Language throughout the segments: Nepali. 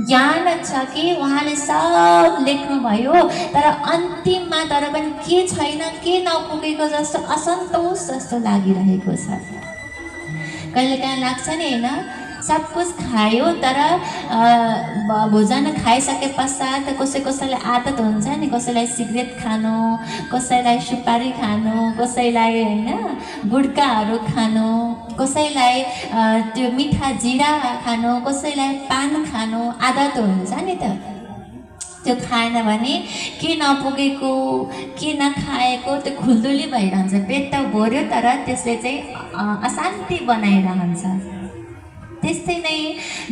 ज्ञान छ कि उहाँले सब लेख्नुभयो, तर अन्तिममा तर पनि के छैन, के नपुगेको जस्तो असन्तोष जस्तो लागिरहेको छ। कहिलेकाहीँ लाग्छ नि होइन, सब कुछ खायो तर भोजन खाइसके पश्चात कसैलाई आदत हुन्छ नि, कसैलाई सिगरेट खानु, कसैलाई सुपारी खानु, कसैलाई होइन गुड्काहरू खानु, कसैलाई त्यो मिठा जिरा खानु, कसैलाई पान खानु आदत हुन्छ नि त। त्यो खाएन भने के नपुगेको, के नखाएको त्यो खुल्दुली भइरहन्छ। पेट त भर्यो तर त्यसले चाहिँ अशान्ति बनाइरहन्छ। त्यस्तै नै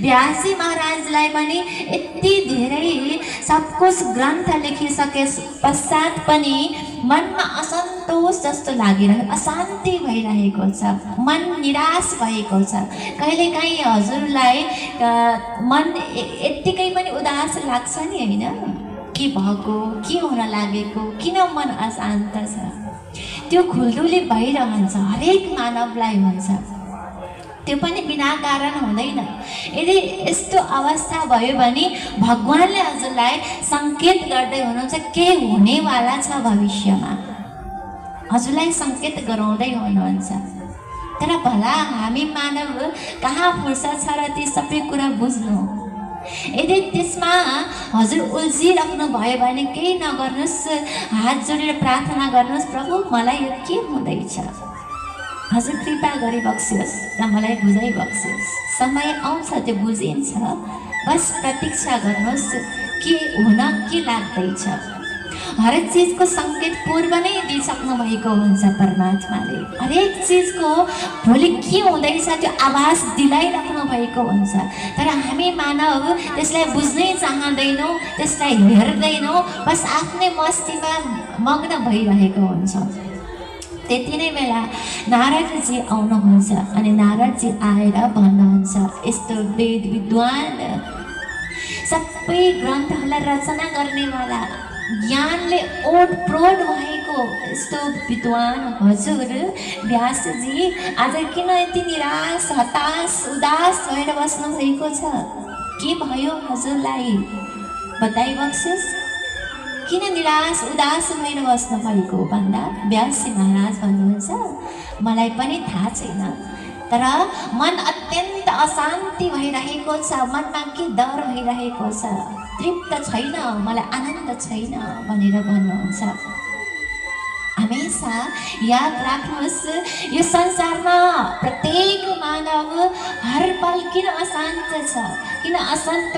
व्यासजी महाराजलाई पनि यति धेरै सब कुछ ग्रन्थ लेखिसके पश्चात पनि मनमा असन्तोष जस्तो लागिरहेको, अशान्ति भइरहेको छ, मन निराश भएको छ। कहिलेकाहीँ हजुरलाई मन यत्तिकै पनि उदास लाग्छ नि होइन, के भएको, के हुन लागेको, किन मन अशान्त छ, त्यो खुल्दुली भइरहन्छ। हरेक मानवलाई हुन्छ, त्यो पनि बिना कारण हुँदैन। यदि यस्तो अवस्था भयो भने भगवानले हजुरलाई सङ्केत गर्दै हुनुहुन्छ के हुनेवाला छ भविष्यमा, हजुरलाई सङ्केत गराउँदै हुनुहुन्छ। तर भला हामी मानव कहाँ फुर्सद छ र ती सबै कुरा बुझ्नु। यदि त्यसमा हजुर उल्झिराख्नु भयो भने केही नगर्नुहोस्, हात जोडेर प्रार्थना गर्नुहोस्, प्रभु मलाई यो के हुँदैछ, हजुर कृपा गरी बक्सियोस् र मलाई बुझाइ बक्सियोस्। समय आउँछ त्यो बुझिन्छ, बस प्रतीक्षा गर्नुहोस् के हुन के लाग्दैछ। हरेक चिजको सङ्केत पूर्व नै दिइसक्नु भएको हुन्छ परमात्माले। हरेक चिजको भोलि के हुँदैछ त्यो आभास दिलाइराख्नु भएको हुन्छ। तर हामी मानव त्यसलाई बुझ्नै चाहँदैनौँ, त्यसलाई हेर्दैनौँ, बस आफ्नै मस्तीमा मग्न भइरहेको हुन्छ। त्यति नै बेला नारदजी आउनुहुन्छ अनि नारदजी आएर भन्नुहुन्छ, यस्तो वेद विद्वान सबै ग्रन्थहरूलाई रचना गर्नेवाला, ज्ञानले ओतप्रोत भएको यस्तो विद्वान हजुर व्यासजी आज किन यति निराश, हताश, उदास भएर बस्नु भएको छ, के भयो हजुरलाई, बताइबक्सियोस्, किन निराश उदास भएर बस्नु भएको भन्दा व्यासजी महाराज भन्नुहुन्छ, मलाई पनि थाहा छैन, तर मन अत्यन्त अशान्ति भइरहेको छ, मनमा के डर भइरहेको छ, तृप्त छैन, मलाई आनन्द छैन भनेर भन्नुहुन्छ। हमेशा याद राख्नुहोस्, यो संसारमा प्रत्येक मानव हर पल किन अशान्त छ, किन असन्तोष